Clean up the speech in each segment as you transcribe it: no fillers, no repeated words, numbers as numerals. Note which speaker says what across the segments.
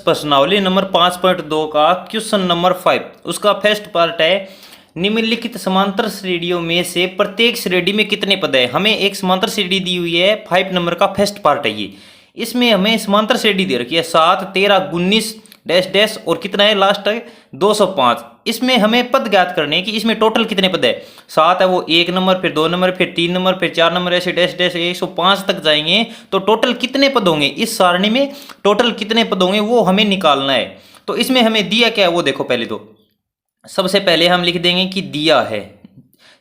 Speaker 1: प्रश्नावली नंबर 5.2 का question number 5, उसका फर्स्ट पार्ट है निम्नलिखित समांतर श्रेणियों में से प्रत्येक श्रेणी में कितने पद है। हमें एक समांतर श्रेणी दी हुई है, 5 नंबर का फर्स्ट पार्ट है ये। इसमें हमें समांतर श्रेणी दे रखी है 7, 13, 19 डैश डैश और कितना है लास्ट है 205। इसमें हमें पद ज्ञात करने हैं कि इसमें टोटल कितने पद है। 7 है वो 1 नंबर, फिर 2 नंबर, फिर 3 नंबर, फिर 4 नंबर, ऐसे डैश डैश 105 तक जाएंगे तो टोटल कितने पद होंगे इस सारणी में, टोटल कितने पद होंगे वो हमें निकालना है। तो इसमें हमें दिया क्या है वो देखो। पहले तो सबसे पहले हम लिख देंगे कि दिया है।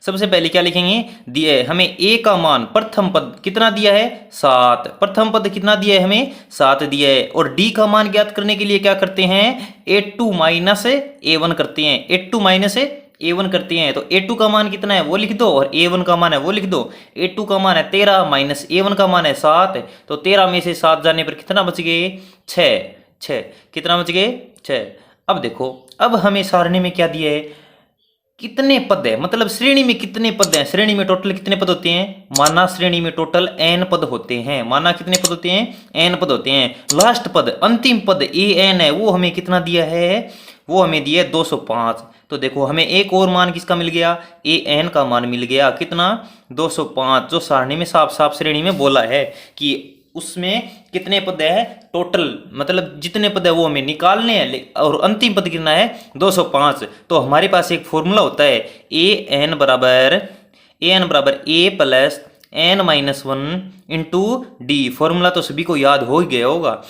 Speaker 1: सबसे पहले क्या लिखेंगे, दिया है हमें ए का मान प्रथम पद कितना दिया है 7, प्रथम पद कितना दिया है हमें 7 दिया है। और डी का मान ज्ञात करने के लिए क्या करते हैं, A2 माइनस A1 करते हैं, A2 माइनस A1 करते हैं। तो A2 का मान कितना है वो लिख दो और A1 का मान है वो लिख दो। A2 का मान है 13 माइनस A1 का मान है 7, तो 13 में से 7 जाने पर कितना बच गए 6, कितना बच गए 6। अब देखो, अब हमें सारणी में क्या दिया है, कितने पद है, मतलब श्रेणी में कितने पद हैं। श्रेणी में टोटल कितने पद होते हैं, माना श्रेणी में टोटल n पद होते हैं। माना कितने पद होते हैं, n पद होते हैं। लास्ट पद अंतिम पद an है, वो हमें कितना दिया है, वो हमें दिया है 205। तो देखो हमें एक और मान किसका मिल गया, an का मान मिल गया कितना 205, जो सारणी में साफ साफ श्रेणी में बोला है कि उसमें कितने पद है टोटल, मतलब जितने पद है वो हमें निकालने हैं। और अंतिम पद कितना है 205। तो हमारे पास एक फॉर्मूला होता है an बराबर a plus n minus 1 into D. Formula तो सभी को याद हो ही गया होगा,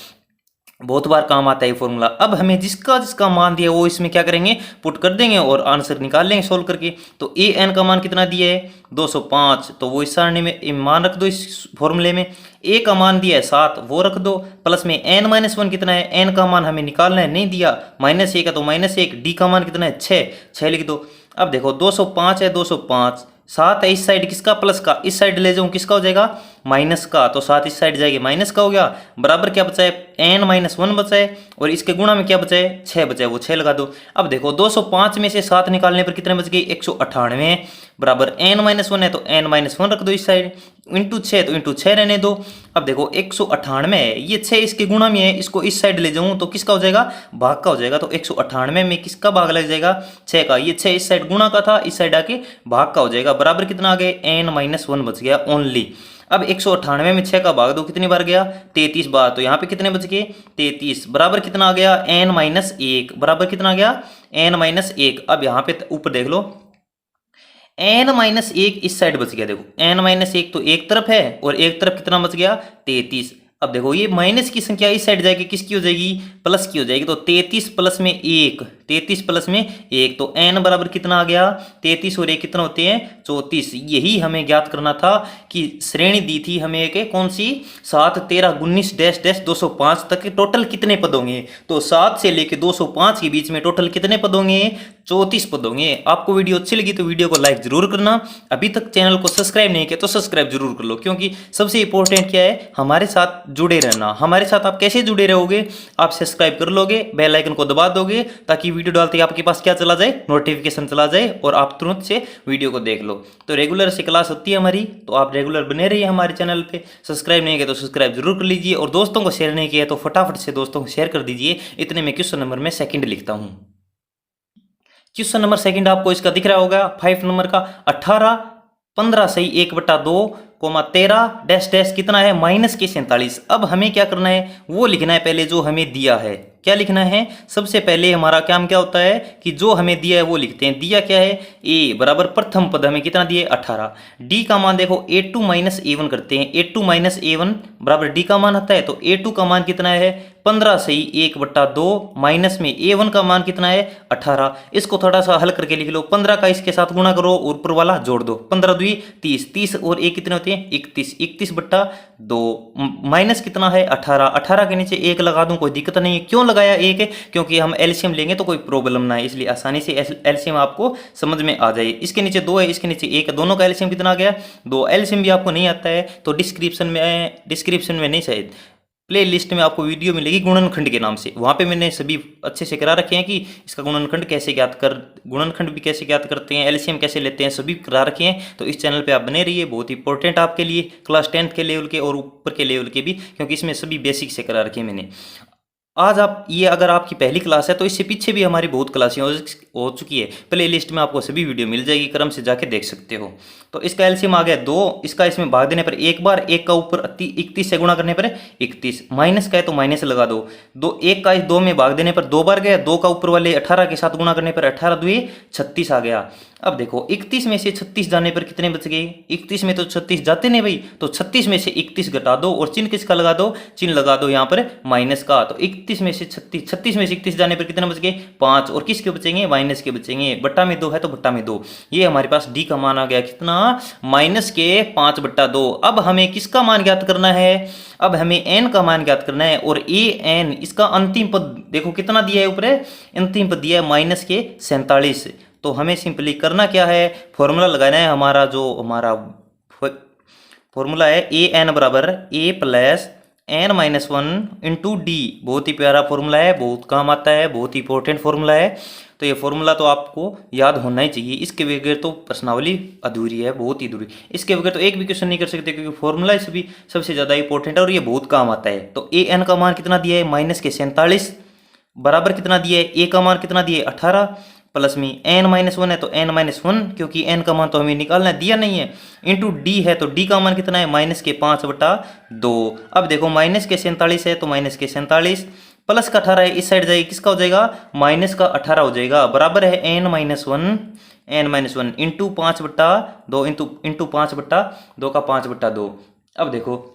Speaker 1: बहुत बार काम आता है ये फॉर्मूला। अब हमें जिसका जिसका मान दिया वो इसमें क्या करेंगे, पुट कर देंगे और आंसर निकाल लेंगे सोल्व करके। तो an का मान कितना दिया है 205, तो वो इस सारणी में मान रख दो। इस फॉर्मूले में a का मान दिया है 7, वो रख दो। प्लस में n माइनस 1 कितना है, n का मान हमें निकालना है, नहीं दिया -1 का तो -1। d का मान कितना है 6 लिख दो। अब देखो 205 है 205, 7 है इस साइड किसका प्लस का, इस साइड ले जाऊं किसका हो जाएगा माइनस का, तो 7 इस साइड जाएगी माइनस का हो गया। बराबर क्या बचा है n माइनस 1 बचा है और इसके गुणा में क्या बचा है 6 बचा है, वो 6 लगा दो। अब देखो 205 में से 7 निकालने पर कितने बच गए 198, बराबर n माइनस 1 है तो n माइनस 1 रख दो इस साइड, इंटू 6 तो इंटू 6 रहने दो। अब देखो 198 है, ये 6 इसके गुणा में है, इसको इस साइड ले जाऊं तो किसका हो जाएगा भाग का हो जाएगा। तो 198 में किसका भाग लग जाएगा 6 का, ये 6 इस साइड गुणा का था, इस साइड आके भाग का हो जाएगा। बराबर कितना आ गया n माइनस 1 बच गया ओनली। अब 198 में 6 का भाग दो कितनी बार गया 33 बार, तो यहाँ पे कितने बच गए 33। बराबर कितना आ गया n माइनस 1, बराबर कितना आ गया n माइनस 1। अब यहाँ पे ऊपर देख लो n माइनस 1 इस साइड बच गया। देखो n माइनस 1 तो एक तरफ है और एक तरफ कितना बच गया 33। अब देखो ये माइनस की संख्या इस साइड जाएगी, किसकी हो जाएगी प्लस की हो जाएगी। तो 33 प्लस में 1, 33 प्लस में 1, तो n बराबर कितना आ गया 33 और 1 कितना होते हैं 34। यही हमें ज्ञात करना था कि श्रेणी दी थी हमें एक कौन सी 7, 13, 19 डैश डैश 205 तक टोटल कितने पद होंगे। तो 7 से लेके 205 के बीच में टोटल कितने पद होंगे 34 पद होंगे। आपको वीडियो अच्छी लगी तो वीडियो को लाइक जरूर करना, अभी तक चैनल को सब्सक्राइब नहीं किया तो सब्सक्राइब जरूर कर लो, क्योंकि सबसे इंपॉर्टेंट क्या है हमारे साथ जुड़े रहना। हमारे साथ आप कैसे जुड़े रहोगे, आप सब्सक्राइब कर लोगे, बेल आइकन को दबा दोगे ताकि वीडियो डालते ही आपके पास क्या चला जाए नोटिफिकेशन चला जाए और आप तुरंत से वीडियो को देख लो। तो रेगुलर से क्लास होती है हमारी, तो आप रेगुलर बने रहिए हमारे चैनल पे। सब्सक्राइब नहीं किया तो सब्सक्राइब जरूर कर लीजिए और दोस्तों को शेयर नहीं किया तो फटाफट से दोस्तों को शेयर कर दीजिए। इतने में क्वेश्चन नंबर में सेकंड लिखता हूँ। क्वेश्चन नंबर सेकंड आपको इसका दिख रहा होगा 5 नंबर का 18, 15 सही 1/2 13 डैश डैश कितना है -47। अब हमें क्या करना है वो लिखना है पहले जो हमें दिया है। क्या लिखना है, सबसे पहले हमारा काम क्या होता है कि जो हमें दिया है वो लिखते हैं। दिया क्या है a बराबर प्रथम पद हमें कितना दिया 18। d का मान देखो A2 माइनस A1 करते हैं, A2 माइनस A1 बराबर d का मान आता है। तो A2 का मान कितना है 15 सही 1/2 माइनस में A1 का मान कितना है 18। इसको थोड़ा सा हल करके लिख लो, 15 का इसके साथ गुणा करो और ऊपर वाला जोड़ दो, 15 2 30, 30 और 1 कितने होते हैं 31, 31/2 माइनस कितना है 18, 18 के नीचे 1 लगा दूं कोई दिक्कत नहीं है। क्यों लगाया 1 है, क्योंकि हम एलसीएम लेंगे तो कोई प्रॉब्लम ना है, इसलिए आसानी से एलसीएम आपको समझ में आ जाए। इसके नीचे 2 है, इसके नीचे 1 है, दोनों का एलसीएम कितना आ गया 2। एलसीएम भी आपको नहीं आता है तो डिस्क्रिप्शन में नहीं शायद प्ले लिस्ट में आपको वीडियो मिलेगी गुणनखंड के नाम से, वहाँ पे मैंने सभी अच्छे से करा रखे हैं कि इसका गुणनखंड भी कैसे ज्ञात करते हैं, एलसीएम कैसे लेते हैं, सभी करा रखे हैं। तो इस चैनल पे आप बने रहिए, बहुत इंपॉर्टेंट आपके लिए क्लास 10th के लेवल के और ऊपर के लेवल के भी, क्योंकि इसमें सभी बेसिक से करा रखे हैं मैंने। आज आप ये अगर आपकी पहली क्लास है तो इससे पीछे भी हमारी बहुत क्लासें हो चुकी है, प्ले लिस्ट में आपको सभी वीडियो मिल जाएगी, क्रम से जाके देख सकते हो। तो इसका एलसीएम आ गया 2, इसका इसमें भाग देने पर एक बार, एक का ऊपर 31 से गुणा करने पर 31, माइनस का है तो माइनस लगा दो, दो एक का इस 2 में भाग देने पर 2 बार गया, 2 का ऊपर वाले 18 के साथ गुणा करने पर 18 2 36 आ गया। अब देखो 31 में से 36 जाने पर कितने बच गए, 31 में तो 36 जाते नहीं भाई, तो 36 में से 31 घटा दो और चिन्ह किसका लगा दो, चिन्ह लगा दो यहाँ पर माइनस का। तो 31 में से 36 में से 31 जाने पर कितने बच गए 5, और किसके बचेंगे माइनस के बचेंगे, बट्टा में 2 है तो बट्टा में 2। ये हमारे पास डी का मान आ गया कितना, माइनस के 5/2। अब हमें किसका मान ज्ञात करना है, अब हमें एन का मान ज्ञात करना है, और ए एन इसका अंतिम पद देखो कितना दिया है ऊपर, अंतिम पद दिया है माइनस के 47। तो हमें सिंपली करना क्या है, फॉर्मूला लगाना है, हमारा जो हमारा फॉर्मूला है ए एन बराबर a plus n minus 1 into d. बहुत ही प्यारा फॉर्मूला है, बहुत काम आता है, बहुत ही इंपॉर्टेंट फॉर्मूला है। तो ये फॉर्मूला तो आपको याद होना ही चाहिए, इसके बगैर तो प्रश्नावली अधूरी है, बहुत ही अधूरी। इसके बगैर तो एक भी क्वेश्चन नहीं कर सकते, क्योंकि फॉर्मूला इससे सबसे ज़्यादा इंपॉर्टेंट है और ये बहुत काम आता है। तो ए एन का मान कितना दिया है माइनस के 47, बराबर कितना दिया है, ए का मान कितना दिया है 18, प्लस में एन माइनस 1 है तो एन माइनस 1, क्योंकि एन का मान तो हमें निकालना दिया नहीं है, इंटू डी है तो डी का मान कितना है माइनस के 5/2। अब देखो माइनस के 47 है तो माइनस के 47, प्लस का 18 है इस साइड जाएगी, किसका हो जाएगा माइनस का 18 हो जाएगा, बराबर है एन माइनस 1 इंटू 5/2 इंटू 5/2 का 5/2। अब देखो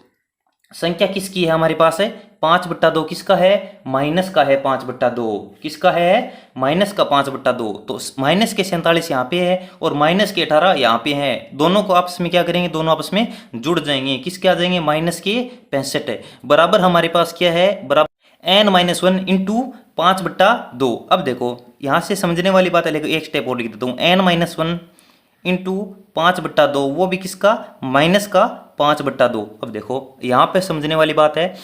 Speaker 1: संख्या किसकी है हमारे पास है 5/2, किसका है माइनस का है 5/2, किसका है माइनस का 5/2। तो माइनस के 47 यहाँ पे है और माइनस के 18 यहाँ पे है, दोनों को आपस में क्या करेंगे, दोनों आपस में जुड़ जाएंगे, किसके आ जाएंगे माइनस के 65 है, बराबर हमारे पास क्या है बराबर एन माइनस 1 इंटू 5/2। अब देखो यहाँ से समझने वाली बात है, लेकिन एक स्टेप और लिख देता हूँ, एन माइनस 1 इंटू 5/2, वो भी किसका माइनस का 5/2। अब देखो यहाँ पे समझने वाली बात है,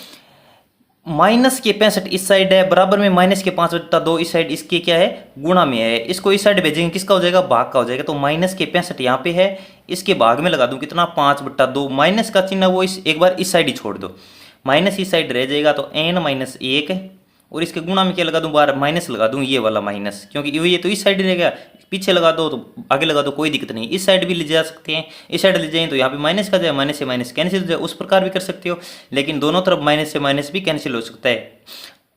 Speaker 1: माइनस के 65 इस साइड है, बराबर में माइनस के 5/2 इस साइड, इसके क्या है गुणा में है, इसको इस साइड भेजेंगे किसका हो जाएगा भाग का हो जाएगा। तो माइनस के 65 यहाँ पे है, इसके भाग में लगा दूं कितना 5/2, माइनस का चिन्ह वो इस एक बार इस साइड ही छोड़ दो, माइनस इस साइड रह जाएगा, तो n माइनस 1 और इसके गुणा में क्या लगा दूं बार माइनस लगा दूं, ये वाला माइनस, क्योंकि ये तो इस साइड रहेगा, पीछे लगा दो तो आगे लगा दो कोई दिक्कत नहीं, इस साइड भी ले जा सकते हैं, इस साइड ले जाएं तो यहाँ पे माइनस का जाए, माइनस से माइनस कैंसिल हो जाए, उस प्रकार भी कर सकते हो, लेकिन दोनों तरफ माइनस से माइनस भी कैंसिल हो सकता है।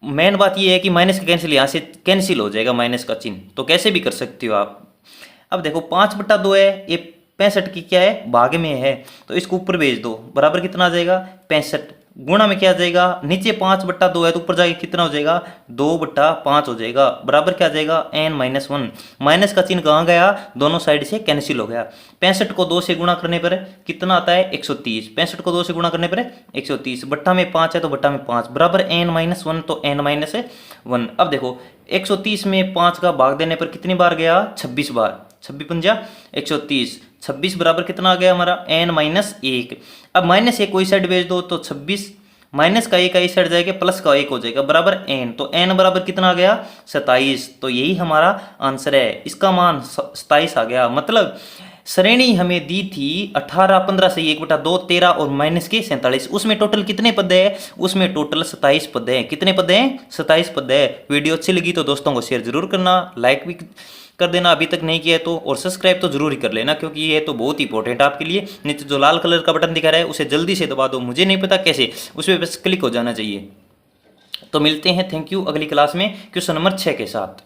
Speaker 1: मेन बात ये है कि माइनस का कैंसिल यहाँ से कैंसिल हो जाएगा माइनस का चिन्ह, तो कैसे भी कर सकते हो आप। अब देखो 5/2 है, ये 65 की क्या है भाग में है, तो इसको ऊपर भेज दो, बराबर कितना आ जाएगा 65, गुणा में क्या आ जाएगा नीचे 5/2 है तो ऊपर जाके कितना हो जाएगा 2/5 हो जाएगा, बराबर क्या आ जाएगा n माइनस 1, माइनस का चिन्ह कहाँ गया दोनों साइड से कैंसिल हो गया। 65 को 2 से गुणा करने पर कितना आता है 130, 65 को 2 से गुणा करने पर 130, बट्टा में 5 है तो बट्टा में 5, बराबर n माइनस 1, तो n माइनस 1। अब देखो 130 में 5 का भाग देने पर कितनी बार गया 26 बार, 26×5 130, 26 बराबर कितना आ गया हमारा n माइनस 1। अब माइनस 1 कोई साइड भेज दो तो 26, माइनस का 1 इस साइड जाएगा, प्लस का 1 हो जाएगा, बराबर n, तो n बराबर कितना आ गया 27। तो यही हमारा आंसर है, इसका मान 27 आ गया। मतलब श्रेणी हमें दी थी 18, 15 से 1/2, 13 और माइनस के 47, उसमें टोटल कितने पद है, उसमें टोटल 27 पद है। कितने पद हैं 27 पद है। वीडियो अच्छी लगी तो दोस्तों को शेयर जरूर करना, लाइक भी कर देना अभी तक नहीं किया है तो, और सब्सक्राइब तो जरूर ही कर लेना, क्योंकि ये तो बहुत ही इंपॉर्टेंट है आपके लिए। नीचे जो लाल कलर का बटन दिखा रहा है उसे जल्दी से दबा दो, मुझे नहीं पता कैसे, उस पर बस क्लिक हो जाना चाहिए। तो मिलते हैं, थैंक यू, अगली क्लास में क्वेश्चन नंबर 6 के साथ।